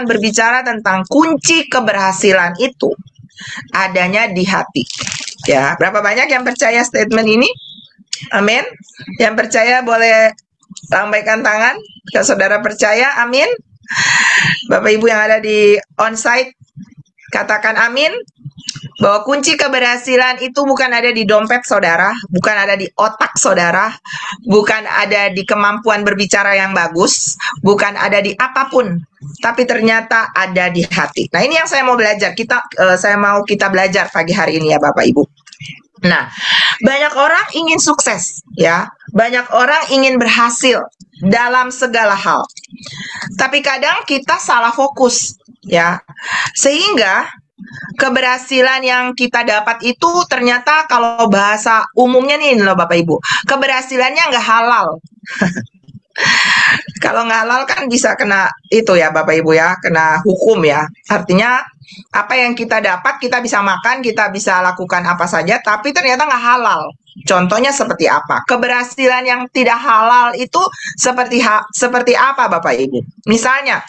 berbicara tentang kunci keberhasilan itu adanya di hati. Ya, berapa banyak yang percaya statement ini? Amin. Yang percaya boleh lambaikan tangan. Kalau saudara percaya, amin. Bapak Ibu yang ada di onsite, katakan amin. Bahwa kunci keberhasilan itu bukan ada di dompet saudara, bukan ada di otak saudara, bukan ada di kemampuan berbicara yang bagus, bukan ada di apapun, tapi ternyata ada di hati. Nah, ini yang saya mau belajar. Saya mau kita belajar pagi hari ini ya Bapak Ibu. Nah, banyak orang ingin sukses ya, banyak orang ingin berhasil dalam segala hal. Tapi kadang kita salah fokus ya. Sehingga keberhasilan yang kita dapat itu ternyata kalau bahasa umumnya nih loh Bapak Ibu, keberhasilannya nggak halal. Kalau nggak halal kan bisa kena itu ya Bapak Ibu ya, kena hukum ya. Artinya apa yang kita dapat kita bisa makan, kita bisa lakukan apa saja, tapi ternyata nggak halal. Contohnya seperti apa? Keberhasilan yang tidak halal itu seperti apa Bapak Ibu? Misalnya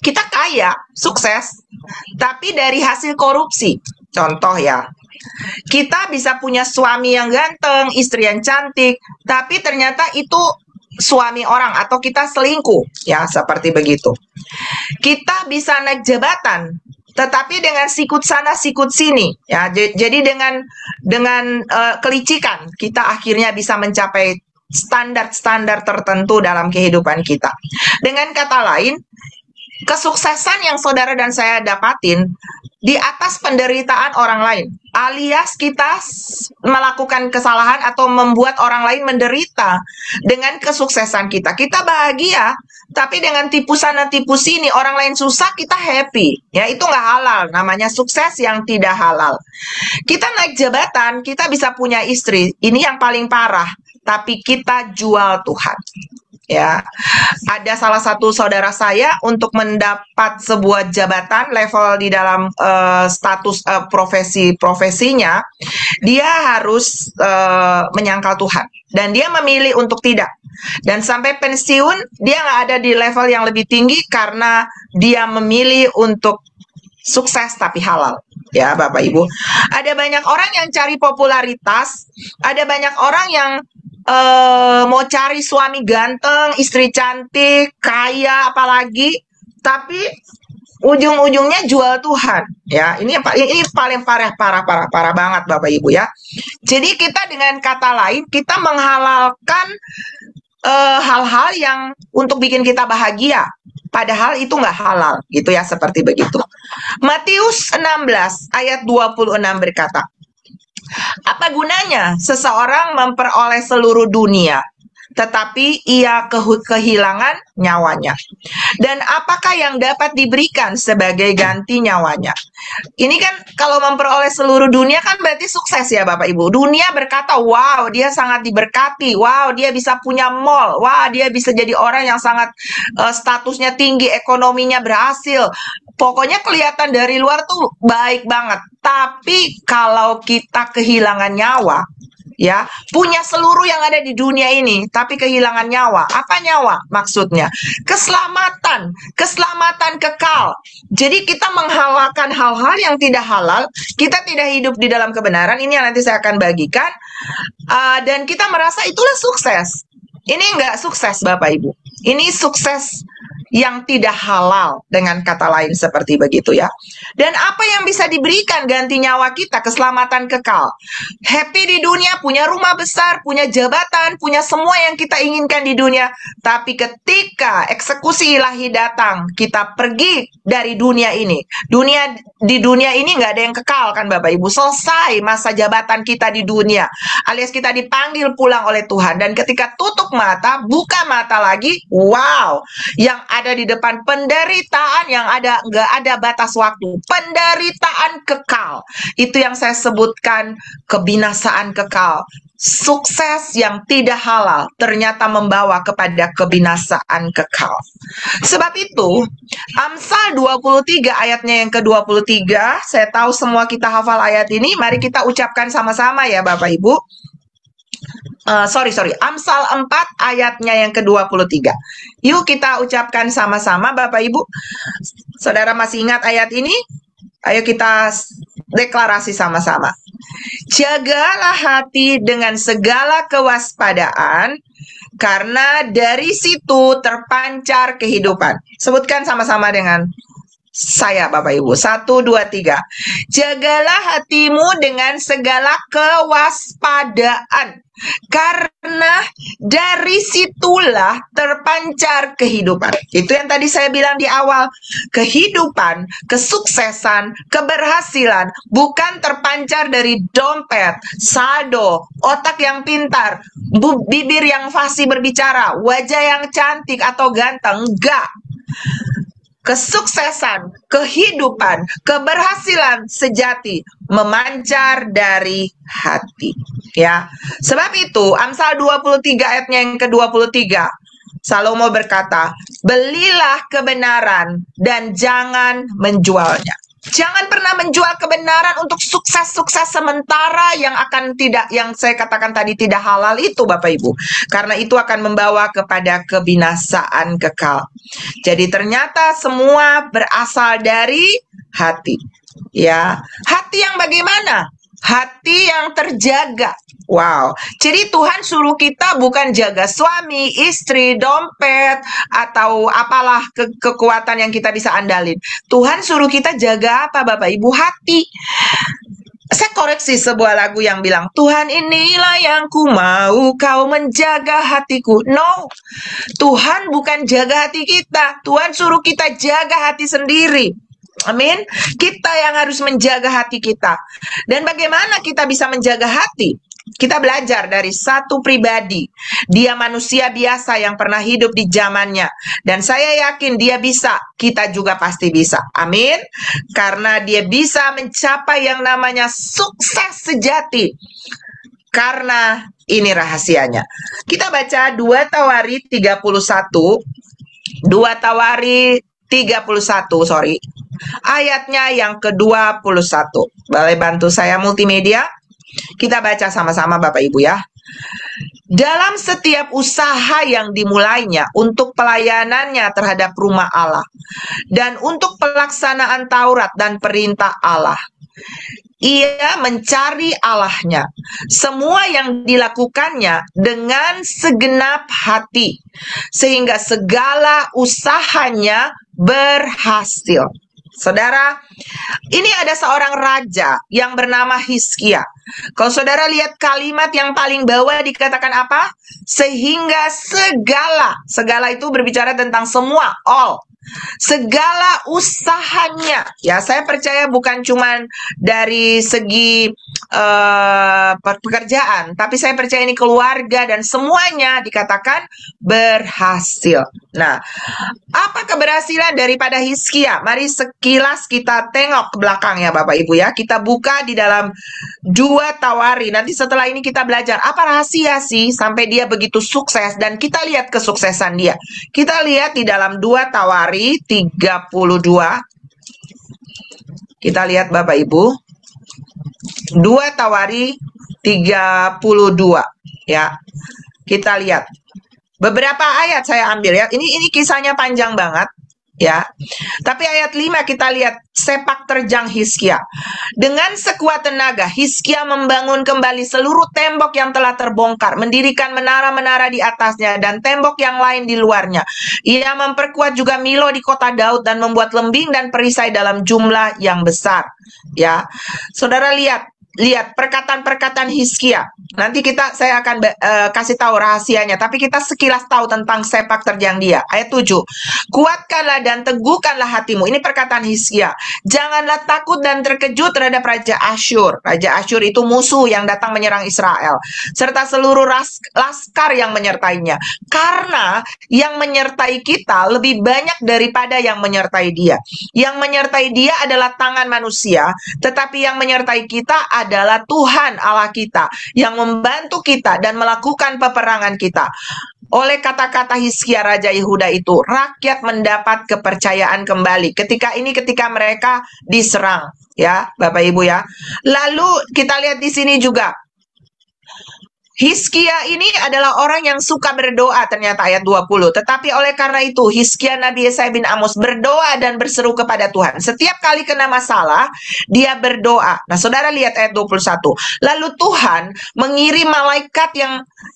kita kaya, sukses, tapi dari hasil korupsi. Contoh ya, kita bisa punya suami yang ganteng, istri yang cantik, tapi ternyata itu suami orang atau kita selingkuh, ya seperti begitu. Kita bisa naik jabatan, tetapi dengan sikut sana sikut sini, ya. Jadi dengan kelicikan kita akhirnya bisa mencapai standar-standar tertentu dalam kehidupan kita. Dengan kata lain, kesuksesan yang saudara dan saya dapatin di atas penderitaan orang lain, alias kita melakukan kesalahan atau membuat orang lain menderita dengan kesuksesan kita. Kita bahagia, tapi dengan tipu sana tipu sini, orang lain susah, kita happy. Ya, itu nggak halal, namanya sukses yang tidak halal. Kita naik jabatan, kita bisa punya istri, ini yang paling parah, tapi kita jual Tuhan. Ya, ada salah satu saudara saya untuk mendapat sebuah jabatan level di dalam status profesinya, dia harus menyangkal Tuhan dan dia memilih untuk tidak. Dan sampai pensiun dia nggak ada di level yang lebih tinggi karena dia memilih untuk sukses tapi halal. Ya Bapak Ibu, ada banyak orang yang cari popularitas, ada banyak orang yang mau cari suami ganteng, istri cantik, kaya apalagi, tapi ujung-ujungnya jual Tuhan. Ya, ini paling parah banget Bapak Ibu ya. Jadi kita dengan kata lain kita menghalalkan hal-hal yang untuk bikin kita bahagia, padahal itu nggak halal gitu ya, seperti begitu. Matius 16 ayat 26 berkata, apa gunanya seseorang memperoleh seluruh dunia, tetapi ia kehilangan nyawanya? Dan apakah yang dapat diberikan sebagai ganti nyawanya? Ini kan kalau memperoleh seluruh dunia kan berarti sukses ya Bapak Ibu. Dunia berkata, wow dia sangat diberkati, wow dia bisa punya mall, wow dia bisa jadi orang yang sangat statusnya tinggi, ekonominya berhasil. Pokoknya kelihatan dari luar tuh baik banget. Tapi kalau kita kehilangan nyawa, ya, punya seluruh yang ada di dunia ini, tapi kehilangan nyawa. Apa nyawa? Maksudnya keselamatan kekal. Jadi kita menghalalkan hal-hal yang tidak halal, kita tidak hidup di dalam kebenaran. Ini yang nanti saya akan bagikan. Dan kita merasa itulah sukses. Ini enggak sukses Bapak Ibu. Ini sukses yang tidak halal, dengan kata lain seperti begitu ya. Dan apa yang bisa diberikan ganti nyawa kita? Keselamatan kekal. Happy di dunia, punya rumah besar, punya jabatan, punya semua yang kita inginkan di dunia. Tapi ketika eksekusi ilahi datang, kita pergi dari dunia ini. Di dunia ini nggak ada yang kekal kan Bapak Ibu. Selesai masa jabatan kita di dunia, alias kita dipanggil pulang oleh Tuhan. Dan ketika tutup mata, buka mata lagi, wow, yang ada di depan penderitaan, yang ada nggak ada batas waktu, penderitaan kekal. Itu yang saya sebutkan kebinasaan kekal. Sukses yang tidak halal ternyata membawa kepada kebinasaan kekal. Sebab itu Amsal 23 ayatnya yang ke-23, saya tahu semua kita hafal ayat ini, mari kita ucapkan sama-sama ya Bapak Ibu. sorry, Amsal 4 ayatnya yang ke-23. Yuk kita ucapkan sama-sama Bapak Ibu. Saudara masih ingat ayat ini? Ayo kita deklarasi sama-sama. Jagalah hati dengan segala kewaspadaan, karena dari situ terpancar kehidupan. Sebutkan sama-sama dengan saya Bapak Ibu. 1, 2, 3. Jagalah hatimu dengan segala kewaspadaan, karena dari situlah terpancar kehidupan. Itu yang tadi saya bilang di awal. Kehidupan, kesuksesan, keberhasilan bukan terpancar dari dompet, saldo, otak yang pintar, bibir yang fasih berbicara, wajah yang cantik atau ganteng. Enggak. Kesuksesan, kehidupan, keberhasilan sejati memancar dari hati. Ya, sebab itu Amsal 23 ayatnya yang ke-23, Salomo berkata, belilah kebenaran dan jangan menjualnya. Jangan pernah menjual kebenaran untuk sukses-sukses sementara yang akan tidak, yang saya katakan tadi tidak halal itu Bapak Ibu. Karena itu akan membawa kepada kebinasaan kekal. Jadi ternyata semua berasal dari hati. Ya, hati yang bagaimana? Hati yang terjaga. Wow, jadi Tuhan suruh kita bukan jaga suami, istri, dompet, atau apalah kekuatan yang kita bisa andalin. Tuhan suruh kita jaga apa Bapak Ibu? Hati. Saya koreksi sebuah lagu yang bilang, Tuhan inilah yang ku mau, kau menjaga hatiku. No, Tuhan bukan jaga hati kita. Tuhan suruh kita jaga hati sendiri. Amin. Kita yang harus menjaga hati kita. Dan bagaimana kita bisa menjaga hati? Kita belajar dari satu pribadi. Dia manusia biasa yang pernah hidup di zamannya. Dan saya yakin dia bisa. Kita juga pasti bisa. Amin. Karena dia bisa mencapai yang namanya sukses sejati. Karena ini rahasianya. Kita baca 2 Tawari 31. 2 Tawari 31, sorry. Ayatnya yang ke-21. Boleh bantu saya multimedia? Kita baca sama-sama Bapak Ibu ya. Dalam setiap usaha yang dimulainya untuk pelayanannya terhadap rumah Allah dan untuk pelaksanaan Taurat dan perintah Allah, ia mencari Allahnya. Semua yang dilakukannya dengan segenap hati, sehingga segala usahanya berhasil. Saudara, ini ada seorang raja yang bernama Hizkia. Kalau saudara lihat kalimat yang paling bawah dikatakan apa? Sehingga segala itu berbicara tentang semua, all. Segala usahanya, ya saya percaya bukan cuma dari segi pekerjaan, tapi saya percaya ini keluarga dan semuanya dikatakan berhasil. Nah, apa keberhasilan daripada Hizkia? Mari sekilas kita tengok ke belakang ya Bapak Ibu ya. Kita buka di dalam 2 Tawari. Nanti setelah ini kita belajar apa rahasia sih sampai dia begitu sukses, dan kita lihat kesuksesan dia. Kita lihat di dalam 2 Tawari 32. Kita lihat Bapak Ibu. 2 Tawari 32 ya. Kita lihat. Beberapa ayat saya ambil ya. Ini kisahnya panjang banget ya. Tapi ayat 5 kita lihat sepak terjang Hizkia. Dengan sekuat tenaga Hizkia membangun kembali seluruh tembok yang telah terbongkar, mendirikan menara-menara di atasnya dan tembok yang lain di luarnya. Ia memperkuat juga Milo di kota Daud dan membuat lembing dan perisai dalam jumlah yang besar. Ya. Saudara lihat perkataan-perkataan Hizkia. Nanti saya akan kasih tahu rahasianya, tapi kita sekilas tahu tentang sepak terjang dia. Ayat 7. Kuatkanlah dan teguhkanlah hatimu. Ini perkataan Hizkia. Janganlah takut dan terkejut terhadap Raja Asyur. Raja Asyur itu musuh yang datang menyerang Israel, serta seluruh laskar yang menyertainya. Karena yang menyertai kita lebih banyak daripada yang menyertai dia. Yang menyertai dia adalah tangan manusia, tetapi yang menyertai kita adalah Tuhan Allah kita yang membantu kita dan melakukan peperangan kita. Oleh kata-kata Hizkia Raja Yehuda itu, rakyat mendapat kepercayaan kembali ketika mereka diserang, ya Bapak Ibu ya. Lalu kita lihat di sini juga Hizkia ini adalah orang yang suka berdoa, ternyata ayat 20. Tetapi oleh karena itu Hizkia Nabi Yesaya bin Amos berdoa dan berseru kepada Tuhan. Setiap kali kena masalah, dia berdoa. Nah, saudara lihat ayat 21. Lalu Tuhan mengirim malaikat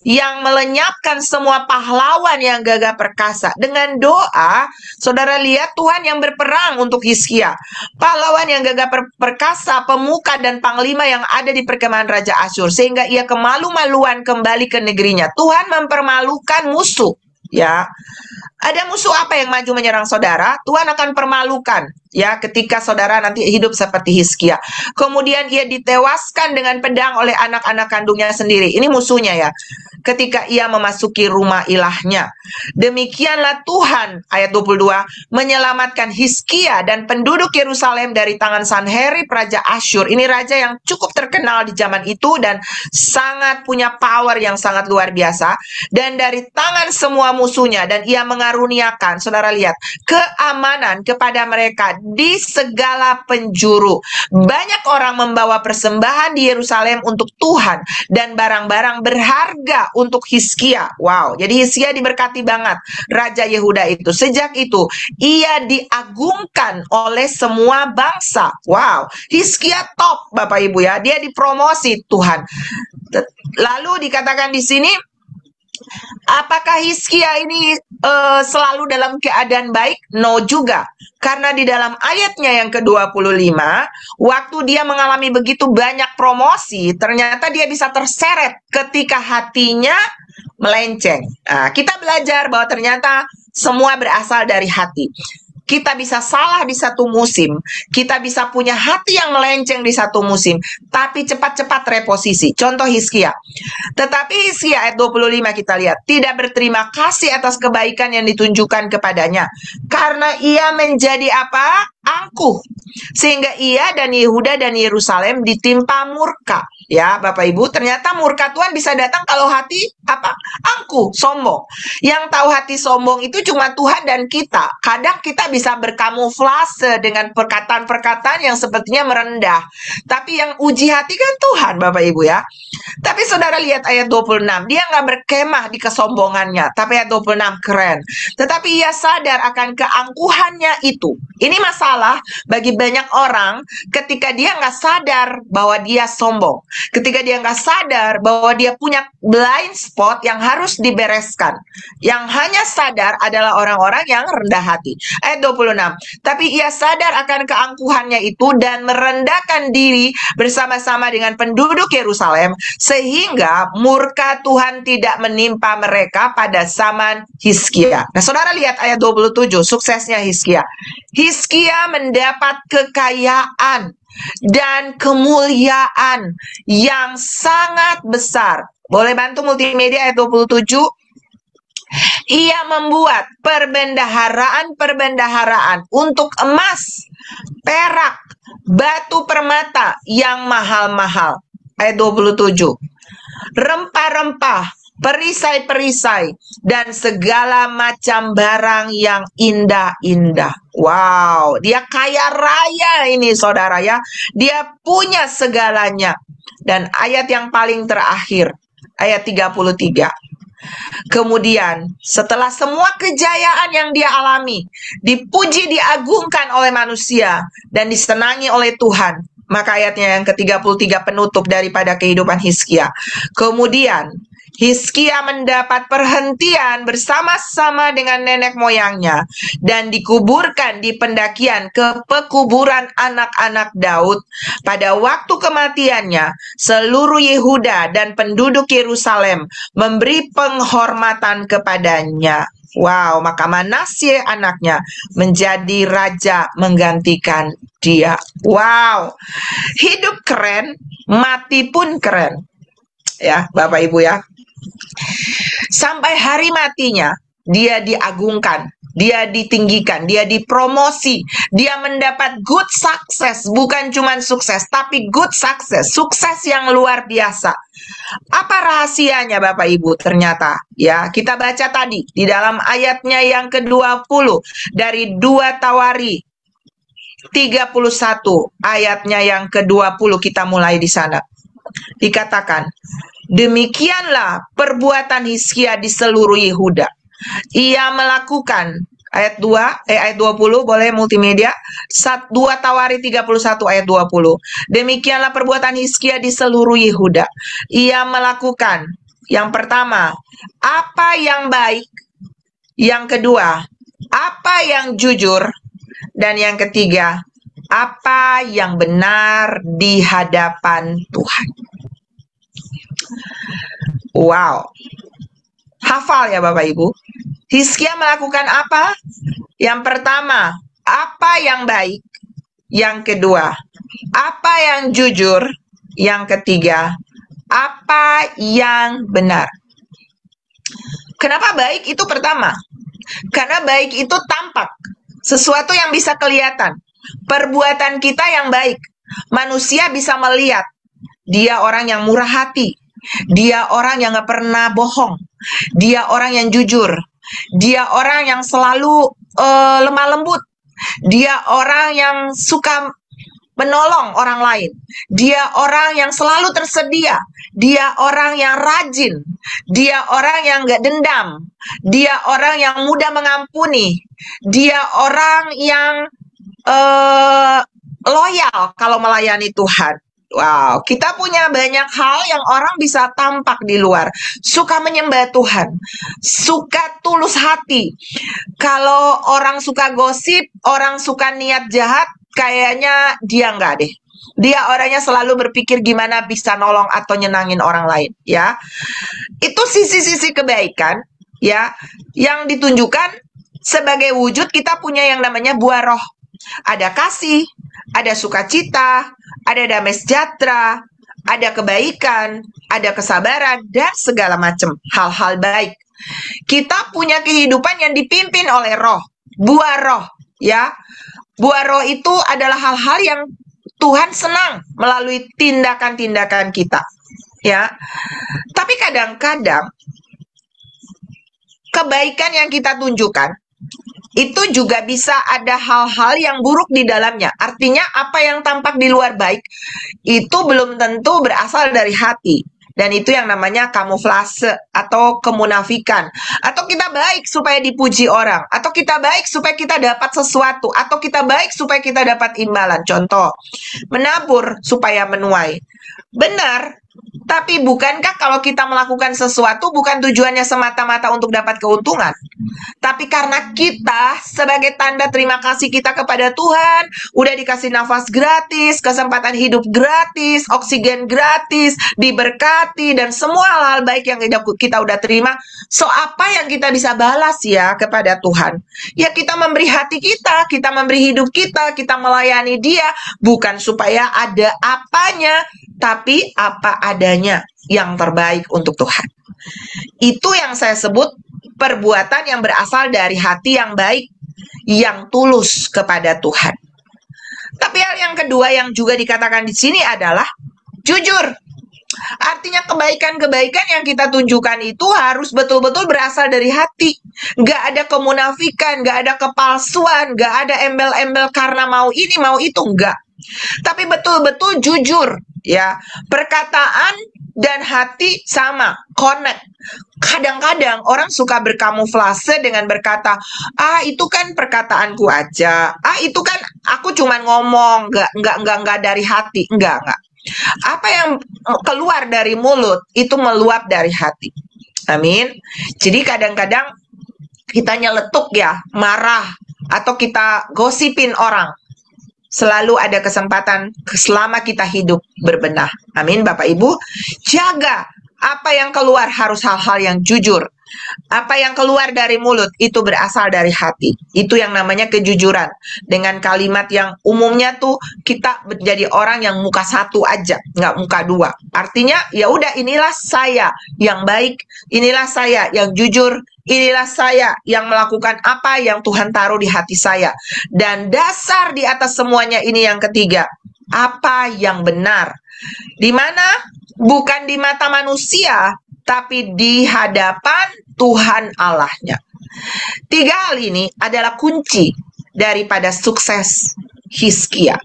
yang melenyapkan semua pahlawan yang gagah perkasa. Dengan doa, saudara lihat Tuhan yang berperang untuk Hizkia. Pahlawan yang gagah perkasa, pemuka dan panglima yang ada di perkemahan Raja Asyur. Sehingga ia kemalu-maluan kembali ke negerinya. Tuhan mempermalukan musuh. Ya, ada musuh apa yang maju menyerang saudara? Tuhan akan permalukan ya ketika saudara nanti hidup seperti Hizkia. Kemudian ia ditewaskan dengan pedang oleh anak-anak kandungnya sendiri. Ini musuhnya ya. Ketika ia memasuki rumah ilahnya. Demikianlah Tuhan, ayat 22, menyelamatkan Hizkia dan penduduk Yerusalem dari tangan Sanherib Raja Asyur. Ini raja yang cukup terkenal di zaman itu dan sangat punya power yang sangat luar biasa. Dan dari tangan semua musuhnya, dan ia mengaruniakan, saudara lihat, keamanan kepada mereka di segala penjuru. Banyak orang membawa persembahan di Yerusalem untuk Tuhan dan barang-barang berharga untuk Hizkia. Wow, jadi Hizkia diberkati banget Raja Yehuda itu. Sejak itu ia diagungkan oleh semua bangsa. Wow, Hizkia top Bapak Ibu ya. Dia dipromosi Tuhan. Lalu dikatakan di sini, apakah Hizkia ini selalu dalam keadaan baik? No juga. Karena di dalam ayatnya yang ke-25, waktu dia mengalami begitu banyak promosi, ternyata dia bisa terseret ketika hatinya melenceng. Nah, kita belajar bahwa ternyata semua berasal dari hati. Kita bisa salah di satu musim, kita bisa punya hati yang melenceng di satu musim, tapi cepat-cepat reposisi. Contoh Hizkia. Tetapi Hizkia ayat 25 kita lihat, tidak berterima kasih atas kebaikan yang ditunjukkan kepadanya. Karena ia menjadi apa? Angkuh. Sehingga ia dan Yehuda dan Yerusalem ditimpa murka. Ya, Bapak Ibu, ternyata murka Tuhan bisa datang kalau hati apa? Angkuh, sombong. Yang tahu hati sombong itu cuma Tuhan dan kita. Kadang kita bisa berkamuflase dengan perkataan-perkataan yang sepertinya merendah. Tapi yang uji hati kan Tuhan, Bapak Ibu ya. Tapi saudara lihat ayat 26. Dia nggak berkemah di kesombongannya. Tapi ayat 26 keren. Tetapi ia sadar akan keangkuhannya itu. Ini masalah bagi banyak orang ketika dia nggak sadar bahwa dia sombong. Ketika dia nggak sadar bahwa dia punya blind spot yang harus dibereskan. Yang hanya sadar adalah orang-orang yang rendah hati. Ayat 26. Tapi ia sadar akan keangkuhannya itu dan merendahkan diri bersama-sama dengan penduduk Yerusalem, sehingga murka Tuhan tidak menimpa mereka pada zaman Hizkia. Nah, saudara lihat ayat 27, suksesnya Hizkia. Hizkia mendapat kekayaan dan kemuliaan yang sangat besar. Boleh bantu multimedia ayat 27? Ia membuat perbendaharaan-perbendaharaan untuk emas, perak, batu permata yang mahal-mahal. Ayat 27. Rempah-rempah, perisai-perisai, dan segala macam barang yang indah-indah. Wow, dia kaya raya ini saudara ya. Dia punya segalanya. Dan ayat yang paling terakhir, ayat 33. Kemudian setelah semua kejayaan yang dia alami, dipuji, diagungkan oleh manusia, dan disenangi oleh Tuhan. Maka ayatnya yang ke-33 penutup daripada kehidupan Hizkia. Kemudian Hizkia mendapat perhentian bersama-sama dengan nenek moyangnya dan dikuburkan di pendakian ke pekuburan anak-anak Daud. Pada waktu kematiannya, seluruh Yehuda dan penduduk Yerusalem memberi penghormatan kepadanya. Wow, maka Manasye anaknya menjadi raja menggantikan dia. Wow, hidup keren, mati pun keren. Ya, Bapak Ibu ya. Sampai hari matinya, dia diagungkan, dia ditinggikan, dia dipromosi, dia mendapat good success, bukan cuma sukses, tapi good success, sukses yang luar biasa. Apa rahasianya Bapak Ibu? Ternyata ya, kita baca tadi di dalam ayatnya yang ke-20 dari 2 Tawari 31, ayatnya yang ke-20 kita mulai di sana. Dikatakan, Demikianlah perbuatan Hizkia di seluruh Yehuda. Ia melakukan ayat 20 boleh multimedia. 2 Tawarik 31 ayat 20. Demikianlah perbuatan Hizkia di seluruh Yehuda. Ia melakukan yang pertama, apa yang baik. Yang kedua, apa yang jujur. Dan yang ketiga, apa yang benar di hadapan Tuhan. Wow. Hafal ya Bapak Ibu. Hizkia melakukan apa? Yang pertama, apa yang baik. Yang kedua, apa yang jujur. Yang ketiga, apa yang benar. Kenapa baik itu pertama? Karena baik itu tampak. Sesuatu yang bisa kelihatan. Perbuatan kita yang baik. Manusia bisa melihat. Dia orang yang murah hati. Dia orang yang gak pernah bohong. Dia orang yang jujur. Dia orang yang selalu lemah lembut. Dia orang yang suka menolong orang lain. Dia orang yang selalu tersedia. Dia orang yang rajin. Dia orang yang gak dendam. Dia orang yang mudah mengampuni. Dia orang yang loyal kalau melayani Tuhan. Wow, kita punya banyak hal yang orang bisa tampak di luar. Suka menyembah Tuhan, suka tulus hati. Kalau orang suka gosip, orang suka niat jahat, kayaknya dia enggak deh. Dia orangnya selalu berpikir gimana bisa nolong atau nyenangin orang lain, ya. Itu sisi-sisi kebaikan, ya, yang ditunjukkan sebagai wujud kita punya yang namanya buah roh. Ada kasih, ada sukacita, ada damai sejahtera, ada kebaikan, ada kesabaran, dan segala macam hal-hal baik. Kita punya kehidupan yang dipimpin oleh roh, buah roh, ya. Buah roh itu adalah hal-hal yang Tuhan senang melalui tindakan-tindakan kita, ya. Tapi kadang-kadang kebaikan yang kita tunjukkan itu juga bisa ada hal-hal yang buruk di dalamnya. Artinya apa yang tampak di luar baik itu belum tentu berasal dari hati. Dan itu yang namanya kamuflase atau kemunafikan. Atau kita baik supaya dipuji orang. Atau kita baik supaya kita dapat sesuatu. Atau kita baik supaya kita dapat imbalan. Contoh, menabur supaya menuai. Benar. Tapi bukankah kalau kita melakukan sesuatu bukan tujuannya semata-mata untuk dapat keuntungan? Tapi karena kita sebagai tanda terima kasih kita kepada Tuhan, udah dikasih nafas gratis, kesempatan hidup gratis, oksigen gratis, diberkati, dan semua hal-hal baik yang kita udah terima. So, apa yang kita bisa balas ya kepada Tuhan? Ya kita memberi hati kita memberi hidup kita melayani Dia, bukan supaya ada apanya, tapi apa adanya yang terbaik untuk Tuhan. Itu yang saya sebut perbuatan yang berasal dari hati yang baik, yang tulus kepada Tuhan. Tapi hal yang kedua yang juga dikatakan di sini adalah jujur. Artinya kebaikan-kebaikan yang kita tunjukkan itu harus betul-betul berasal dari hati. Nggak ada kemunafikan, nggak ada kepalsuan, nggak ada embel-embel karena mau ini, mau itu, nggak. Tapi betul-betul jujur, ya. Perkataan dan hati sama, connect. Kadang-kadang orang suka berkamuflase dengan berkata, itu kan perkataanku aja, itu kan aku cuman ngomong, nggak dari hati, enggak. Apa yang keluar dari mulut itu meluap dari hati. Amin. Jadi kadang-kadang kita nyeletuk ya, marah, atau kita gosipin orang. Selalu ada kesempatan selama kita hidup berbenah. Amin, Bapak Ibu. Jaga apa yang keluar harus hal-hal yang jujur. Apa yang keluar dari mulut itu berasal dari hati. Itu yang namanya kejujuran. Dengan kalimat yang umumnya tuh kita menjadi orang yang muka satu aja, nggak muka dua. Artinya ya udah, inilah saya yang baik, inilah saya yang jujur, inilah saya yang melakukan apa yang Tuhan taruh di hati saya. Dan dasar di atas semuanya ini yang ketiga, apa yang benar. Di mana? Bukan di mata manusia, tapi di hadapan Tuhan Allahnya. 3 hal ini adalah kunci daripada sukses Hizkia.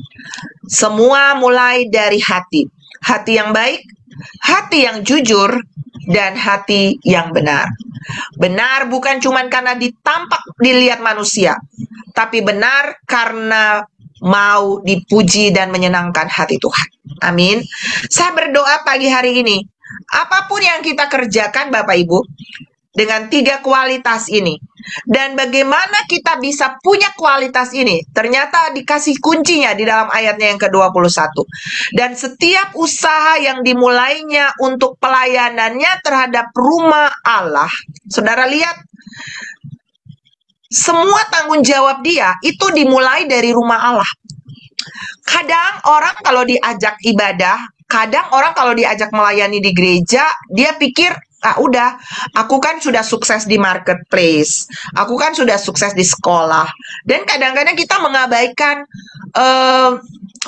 Semua mulai dari hati. Hati yang baik, hati yang jujur, dan hati yang benar. Benar bukan cuma karena dilihat manusia, tapi benar karena mau dipuji dan menyenangkan hati Tuhan. Amin. Saya berdoa pagi hari ini, apapun yang kita kerjakan Bapak Ibu, dengan 3 kualitas ini, dan bagaimana kita bisa punya kualitas ini, ternyata dikasih kuncinya di dalam ayatnya yang ke-21. Dan setiap usaha yang dimulainya untuk pelayanannya terhadap rumah Allah, saudara lihat, semua tanggung jawab dia itu dimulai dari rumah Allah. Kadang orang kalau diajak ibadah, kadang orang kalau diajak melayani di gereja, dia pikir, udah, aku kan sudah sukses di marketplace, aku kan sudah sukses di sekolah. Dan kadang-kadang kita mengabaikan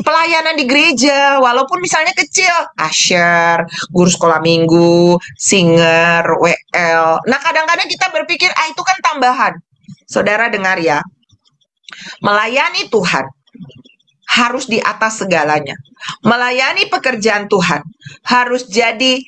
pelayanan di gereja, walaupun misalnya kecil, usher, guru sekolah minggu, singer, WL. Nah, kadang-kadang kita berpikir, itu kan tambahan. Saudara dengar ya, melayani Tuhan harus di atas segalanya. Melayani pekerjaan Tuhan harus jadi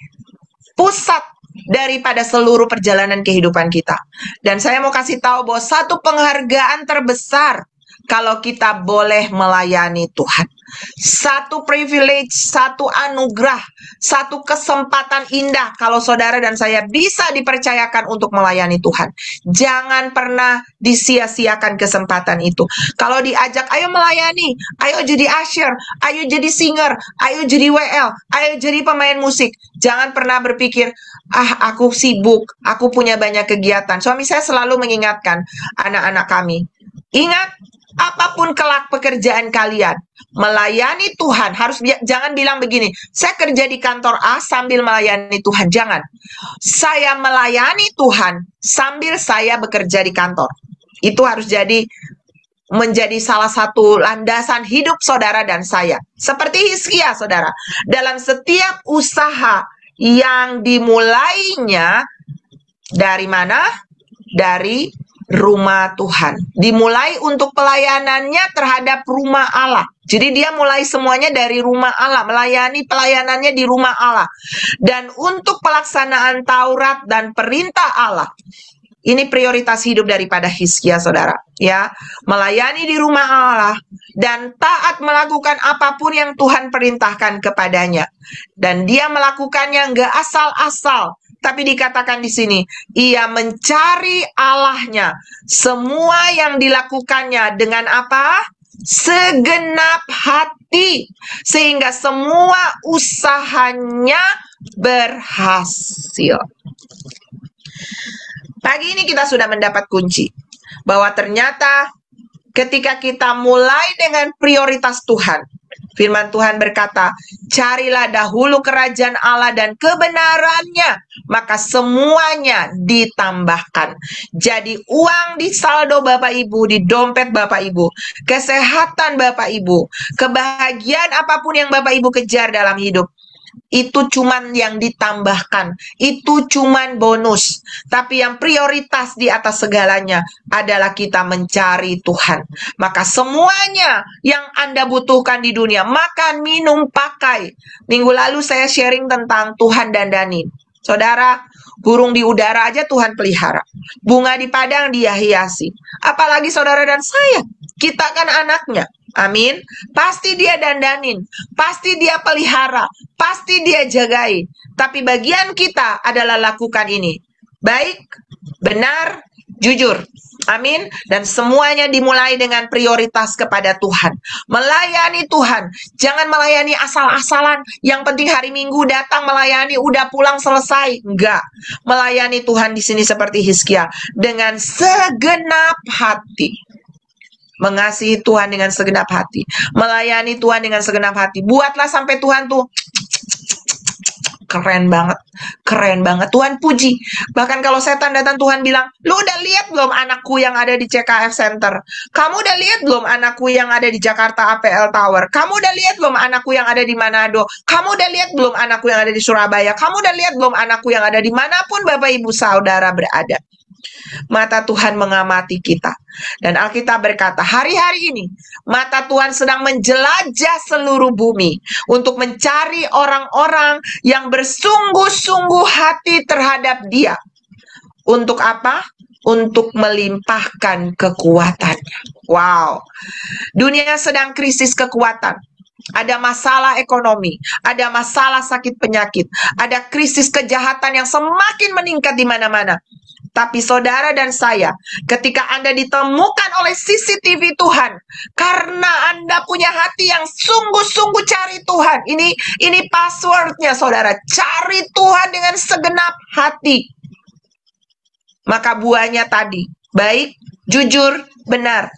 pusat daripada seluruh perjalanan kehidupan kita. Dan saya mau kasih tahu bahwa satu penghargaan terbesar kalau kita boleh melayani Tuhan. Satu privilege, satu anugerah, satu kesempatan indah kalau saudara dan saya bisa dipercayakan untuk melayani Tuhan. Jangan pernah disia-siakan kesempatan itu. Kalau diajak, ayo melayani, ayo jadi usher, ayo jadi singer, ayo jadi WL, ayo jadi pemain musik. Jangan pernah berpikir, aku sibuk, aku punya banyak kegiatan. Suami saya selalu mengingatkan anak-anak kami, ingat, apapun kelak pekerjaan kalian, melayani Tuhan harus jangan bilang begini, saya kerja di kantor A sambil melayani Tuhan. Jangan. Saya melayani Tuhan sambil saya bekerja di kantor. Itu harus menjadi salah satu landasan hidup saudara dan saya. Seperti Hizkia, saudara. Dalam setiap usaha yang dimulainya dari mana? Dari rumah Tuhan. Dimulai untuk pelayanannya terhadap rumah Allah. Jadi dia mulai semuanya dari rumah Allah, melayani pelayanannya di rumah Allah. Dan untuk pelaksanaan Taurat dan perintah Allah, ini prioritas hidup daripada Hizkia, saudara. Ya, melayani di rumah Allah dan taat melakukan apapun yang Tuhan perintahkan kepadanya. Dan dia melakukannya nggak asal-asal. Tapi dikatakan di sini, ia mencari Allahnya. Semua yang dilakukannya dengan apa? Segenap hati. Sehingga semua usahanya berhasil. Pagi ini kita sudah mendapat kunci. Bahwa ternyata ketika kita mulai dengan prioritas Tuhan, firman Tuhan berkata, carilah dahulu kerajaan Allah dan kebenarannya, maka semuanya ditambahkan. Jadi uang di saldo Bapak Ibu, di dompet Bapak Ibu, kesehatan Bapak Ibu, kebahagiaan apapun yang Bapak Ibu kejar dalam hidup, itu cuman yang ditambahkan, itu cuman bonus. Tapi yang prioritas di atas segalanya adalah kita mencari Tuhan. Maka semuanya yang Anda butuhkan di dunia, makan, minum, pakai. Minggu lalu saya sharing tentang Tuhan dandanin. Saudara, burung di udara aja Tuhan pelihara. Bunga di padang dia hiasi. Apalagi saudara dan saya, kita kan anaknya. Amin. Pasti dia dandanin, pasti dia pelihara, pasti dia jagai. Tapi bagian kita adalah lakukan ini. Baik, benar, jujur. Amin. Dan semuanya dimulai dengan prioritas kepada Tuhan. Melayani Tuhan. Jangan melayani asal-asalan. Yang penting hari Minggu datang melayani, udah pulang selesai. Enggak. Melayani Tuhan di sini seperti Hizkia. Dengan segenap hati. Mengasihi Tuhan dengan segenap hati. Melayani Tuhan dengan segenap hati. Buatlah sampai Tuhan tuh keren banget. Keren banget. Tuhan puji. Bahkan kalau setan datang Tuhan bilang, lu udah lihat belum anakku yang ada di CKF Center? Kamu udah lihat belum anakku yang ada di Jakarta APL Tower? Kamu udah lihat belum anakku yang ada di Manado? Kamu udah lihat belum anakku yang ada di Surabaya? Kamu udah lihat belum anakku yang ada di manapun Bapak Ibu Saudara berada? Mata Tuhan mengamati kita. Dan Alkitab berkata, hari-hari ini mata Tuhan sedang menjelajah seluruh bumi untuk mencari orang-orang yang bersungguh-sungguh hati terhadap Dia. Untuk apa? Untuk melimpahkan kekuatannya. Wow. Dunia sedang krisis kekuatan. Ada masalah ekonomi, ada masalah sakit penyakit, ada krisis kejahatan yang semakin meningkat di mana-mana. Tapi saudara dan saya, ketika Anda ditemukan oleh CCTV Tuhan, karena Anda punya hati yang sungguh-sungguh cari Tuhan. Ini passwordnya, saudara. Cari Tuhan dengan segenap hati. Maka buahnya tadi, baik, jujur, benar.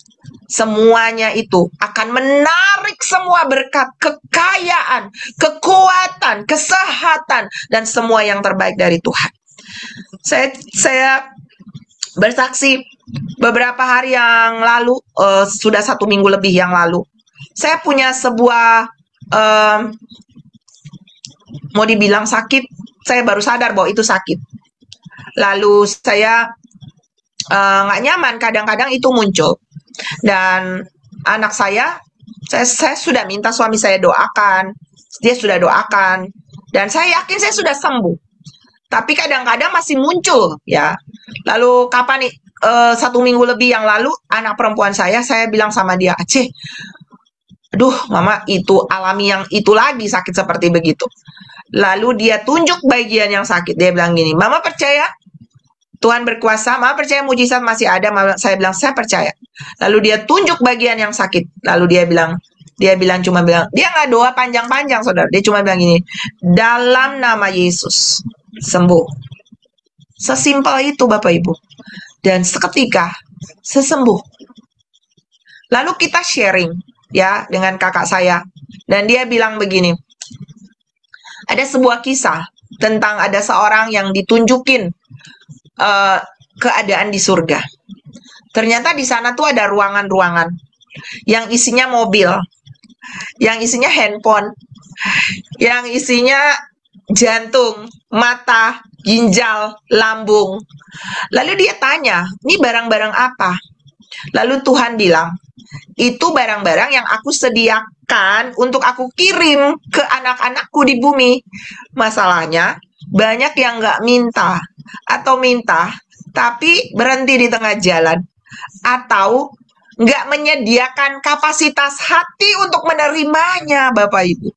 Semuanya itu akan menarik semua berkat, kekayaan, kekuatan, kesehatan, dan semua yang terbaik dari Tuhan. Saya bersaksi beberapa hari yang lalu, sudah 1 minggu lebih yang lalu, saya punya sebuah, mau dibilang sakit, saya baru sadar bahwa itu sakit. Lalu saya nggak nyaman, kadang-kadang itu muncul. Dan anak saya sudah minta suami saya doakan, dia sudah doakan, dan saya yakin saya sudah sembuh. Tapi kadang-kadang masih muncul ya. Lalu kapan nih? 1 minggu lebih yang lalu, anak perempuan saya bilang sama dia, Aceh, aduh mama itu alami yang itu lagi sakit seperti begitu. Lalu dia tunjuk bagian yang sakit, dia bilang gini, mama percaya Tuhan berkuasa, mama percaya mujizat masih ada. Saya bilang, saya percaya. Lalu dia tunjuk bagian yang sakit. Lalu dia cuma bilang, dia nggak doa panjang-panjang, saudara. Dia cuma bilang gini, dalam nama Yesus, sembuh. Sesimpel itu, Bapak Ibu. Dan seketika, sesembuh. Lalu kita sharing, ya, dengan kakak saya. Dan dia bilang begini, ada sebuah kisah tentang ada seorang yang ditunjukin keadaan di surga. Ternyata di sana tuh ada ruangan-ruangan yang isinya mobil, yang isinya handphone, yang isinya jantung, mata, ginjal, lambung. Lalu dia tanya, ini barang-barang apa? Lalu Tuhan bilang, itu barang-barang yang aku sediakan untuk aku kirim ke anak-anakku di bumi. Masalahnya, banyak yang nggak minta atau minta tapi berhenti di tengah jalan atau nggak menyediakan kapasitas hati untuk menerimanya, Bapak Ibu.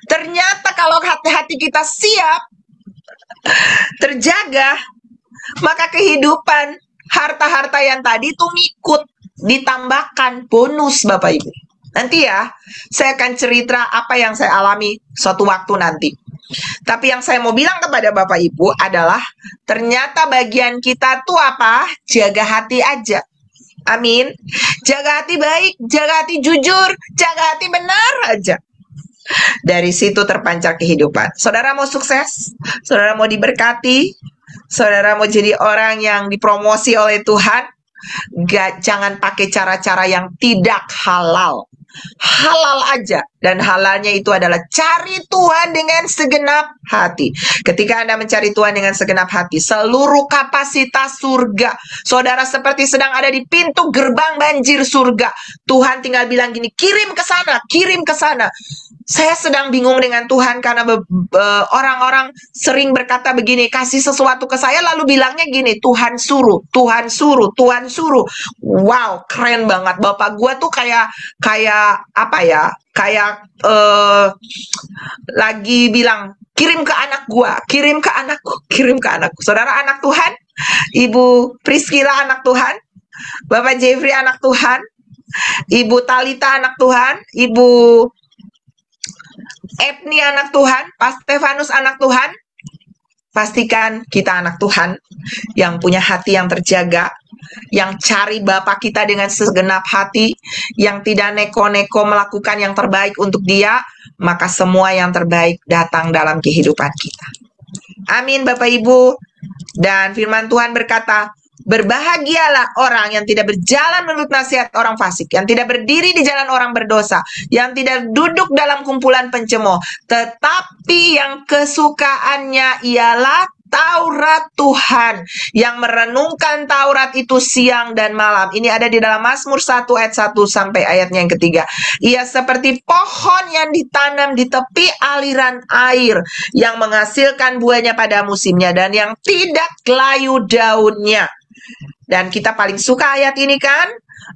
Ternyata kalau hati-hati kita siap, terjaga, maka kehidupan harta-harta yang tadi itu ngikut, ditambahkan bonus, Bapak Ibu. Nanti ya, saya akan cerita apa yang saya alami suatu waktu nanti. Tapi yang saya mau bilang kepada Bapak Ibu adalah ternyata bagian kita tuh apa? Jaga hati aja. Amin. Jaga hati baik, jaga hati jujur, jaga hati benar aja. Dari situ terpancar kehidupan. Saudara mau sukses? Saudara mau diberkati? Saudara mau jadi orang yang dipromosi oleh Tuhan? Jangan pakai cara-cara yang tidak halal. Halal aja, dan halalnya itu adalah cari Tuhan dengan segenap hati. Ketika Anda mencari Tuhan dengan segenap hati, seluruh kapasitas surga, saudara seperti sedang ada di pintu gerbang banjir surga. Tuhan tinggal bilang gini, kirim ke sana, kirim ke sana. Saya sedang bingung dengan Tuhan karena orang-orang sering berkata begini, kasih sesuatu ke saya lalu bilangnya gini, Tuhan suruh, Tuhan suruh, Tuhan suruh. Wow, keren banget. Bapak gua tuh kayak apa ya? Kayak lagi bilang, kirim ke anak gua, kirim ke anakku, kirim ke anakku. Saudara anak Tuhan, Ibu Priscilla anak Tuhan, Bapak Jeffrey anak Tuhan, Ibu Talita anak Tuhan, Ibu Epni anak Tuhan, Pak Stefanus anak Tuhan. Pastikan kita anak Tuhan yang punya hati yang terjaga, yang cari Bapa kita dengan segenap hati, yang tidak neko-neko melakukan yang terbaik untuk Dia, maka semua yang terbaik datang dalam kehidupan kita. Amin Bapak Ibu. Dan firman Tuhan berkata, berbahagialah orang yang tidak berjalan menurut nasihat orang fasik, yang tidak berdiri di jalan orang berdosa, yang tidak duduk dalam kumpulan pencemooh, tetapi yang kesukaannya ialah Taurat Tuhan, yang merenungkan Taurat itu siang dan malam. Ini ada di dalam Mazmur 1 ayat 1 sampai ayatnya yang ketiga. Ia seperti pohon yang ditanam di tepi aliran air, yang menghasilkan buahnya pada musimnya dan yang tidak layu daunnya. Dan kita paling suka ayat ini kan?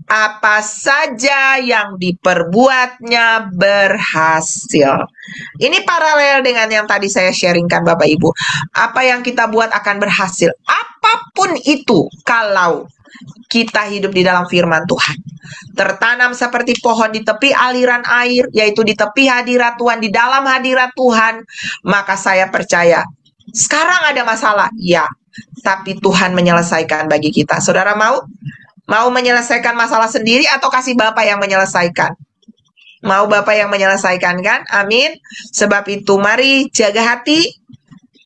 Apa saja yang diperbuatnya berhasil. Ini paralel dengan yang tadi saya sharingkan Bapak Ibu. Apa yang kita buat akan berhasil. Apapun itu, kalau kita hidup di dalam firman Tuhan. Tertanam seperti pohon di tepi aliran air, yaitu di tepi hadirat Tuhan, di dalam hadirat Tuhan. Maka saya percaya, sekarang ada masalah, ya, tapi Tuhan menyelesaikan bagi kita. Saudara mau menyelesaikan masalah sendiri atau kasih Bapak yang menyelesaikan? Mau Bapak yang menyelesaikan kan? Amin. Sebab itu mari jaga hati,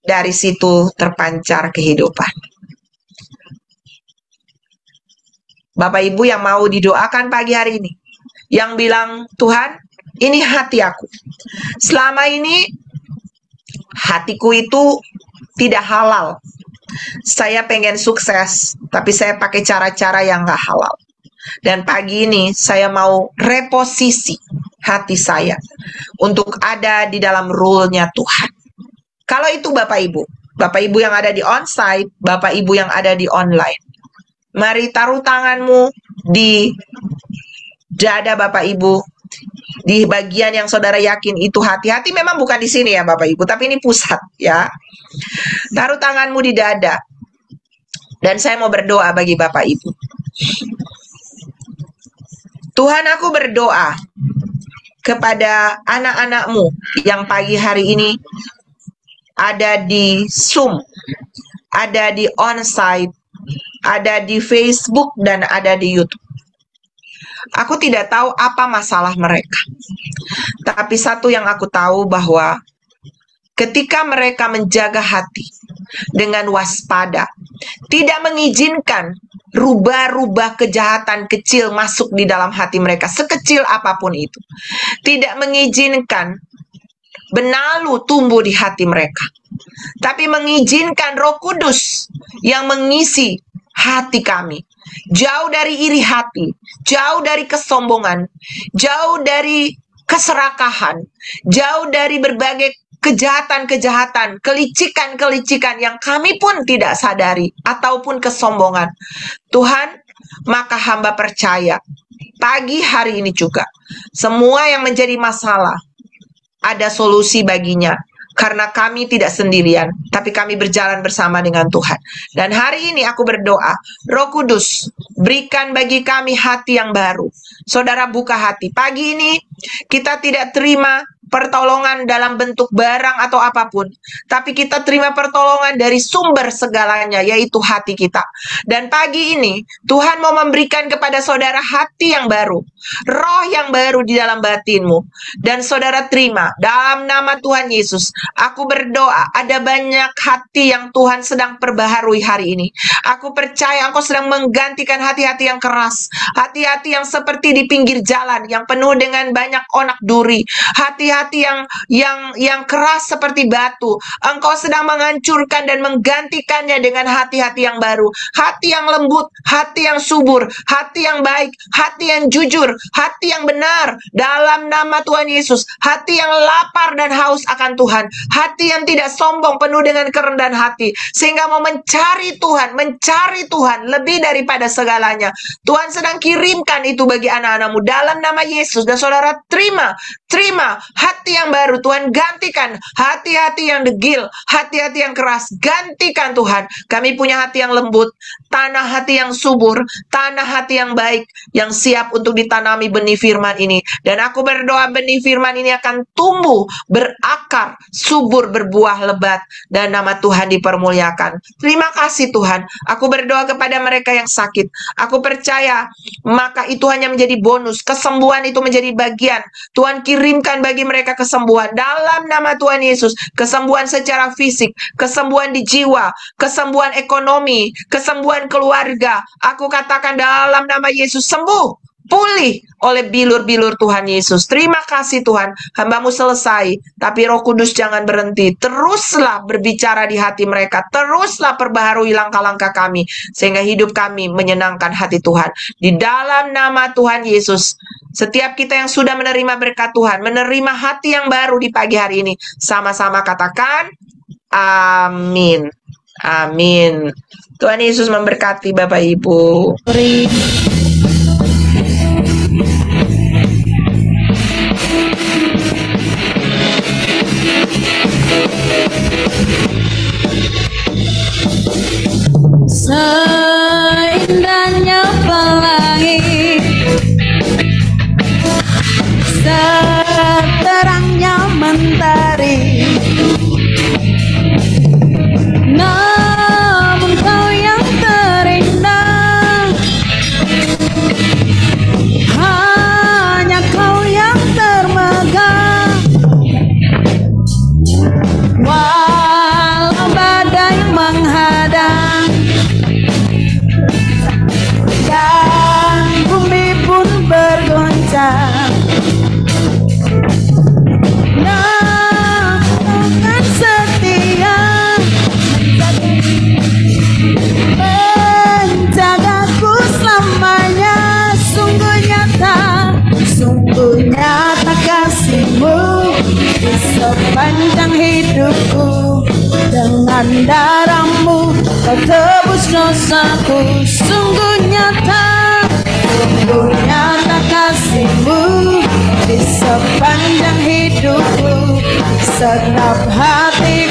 dari situ terpancar kehidupan. Bapak Ibu yang mau didoakan pagi hari ini, yang bilang, Tuhan, ini hati aku. Selama ini hatiku itu tidak halal. Saya pengen sukses, tapi saya pakai cara-cara yang gak halal. Dan pagi ini saya mau reposisi hati saya untuk ada di dalam rule-nya Tuhan. Kalau itu Bapak Ibu yang ada di onsite, Bapak Ibu yang ada di online, mari taruh tanganmu di dada Bapak Ibu, di bagian yang saudara yakin itu hati-hati. Memang bukan di sini ya Bapak Ibu, tapi ini pusat ya. Taruh tanganmu di dada. Dan saya mau berdoa bagi Bapak Ibu. Tuhan, aku berdoa kepada anak-anak-Mu yang pagi hari ini ada di Zoom, ada di onsite, ada di Facebook, dan ada di YouTube. Aku tidak tahu apa masalah mereka. Tapi satu yang aku tahu bahwa ketika mereka menjaga hati dengan waspada, tidak mengizinkan rubah-rubah kejahatan kecil masuk di dalam hati mereka, sekecil apapun itu. Tidak mengizinkan benalu tumbuh di hati mereka, tapi mengizinkan Roh Kudus yang mengisi hati kami. Jauh dari iri hati, jauh dari kesombongan, jauh dari keserakahan, jauh dari berbagai kejahatan-kejahatan, kelicikan-kelicikan yang kami pun tidak sadari, ataupun kesombongan. Tuhan, maka hamba percaya, pagi hari ini juga, semua yang menjadi masalah, ada solusi baginya. Karena kami tidak sendirian, tapi kami berjalan bersama dengan Tuhan. Dan hari ini aku berdoa, Roh Kudus, berikan bagi kami hati yang baru. Saudara buka hati. Pagi ini kita tidak terima pertolongan dalam bentuk barang atau apapun, tapi kita terima pertolongan dari sumber segalanya, yaitu hati kita. Dan pagi ini Tuhan mau memberikan kepada saudara hati yang baru, roh yang baru di dalam batinmu. Dan saudara terima dalam nama Tuhan Yesus. Aku berdoa ada banyak hati yang Tuhan sedang perbaharui hari ini. Aku percaya Engkau sedang menggantikan hati-hati yang keras, hati-hati yang seperti di pinggir jalan, yang penuh dengan banyak onak duri, hati-hati yang keras seperti batu. Engkau sedang menghancurkan dan menggantikannya dengan hati-hati yang baru, hati yang lembut, hati yang subur, hati yang baik, hati yang jujur, hati yang benar dalam nama Tuhan Yesus, hati yang lapar dan haus akan Tuhan, hati yang tidak sombong, penuh dengan kerendahan hati, sehingga mau mencari Tuhan lebih daripada segalanya. Tuhan sedang kirimkan itu bagi anak-anakmu dalam nama Yesus. Dan saudara terima hati yang baru. Tuhan gantikan hati-hati yang degil, hati-hati yang keras. Gantikan Tuhan. Kami punya hati yang lembut, tanah hati yang subur, tanah hati yang baik, yang siap untuk ditanami benih firman ini. Dan aku berdoa benih firman ini akan tumbuh, berakar, subur, berbuah lebat, dan nama Tuhan dipermuliakan. Terima kasih Tuhan. Aku berdoa kepada mereka yang sakit. Aku percaya maka itu hanya menjadi bonus. Kesembuhan itu menjadi bagian. Tuhan kirimkan bagi mereka kesembuhan dalam nama Tuhan Yesus. Kesembuhan secara fisik, kesembuhan di jiwa, kesembuhan ekonomi, kesembuhan keluarga. Aku katakan dalam nama Yesus, sembuh pulih oleh bilur-bilur Tuhan Yesus. Terima kasih Tuhan, hamba-Mu selesai, tapi Roh Kudus jangan berhenti. Teruslah berbicara di hati mereka, teruslah perbaharui langkah-langkah kami, sehingga hidup kami menyenangkan hati Tuhan. Di dalam nama Tuhan Yesus, setiap kita yang sudah menerima berkat Tuhan, menerima hati yang baru di pagi hari ini, sama-sama katakan, amin. Amin. Tuhan Yesus memberkati Bapak Ibu. Seindahnya pelangi, seterangnya mentari, namun kau yang terindah, hanya kau yang termegah. Walau badai menghadang dan bumi pun bergoncang, nah kau kan setia menjagaku selamanya. Sungguh nyata kasih-Mu di sepanjang hidupku. Dengan darah-Mu kau tebus dosaku. Sungguh nyata kasih-Mu di sepanjang hidupku. Segenap hati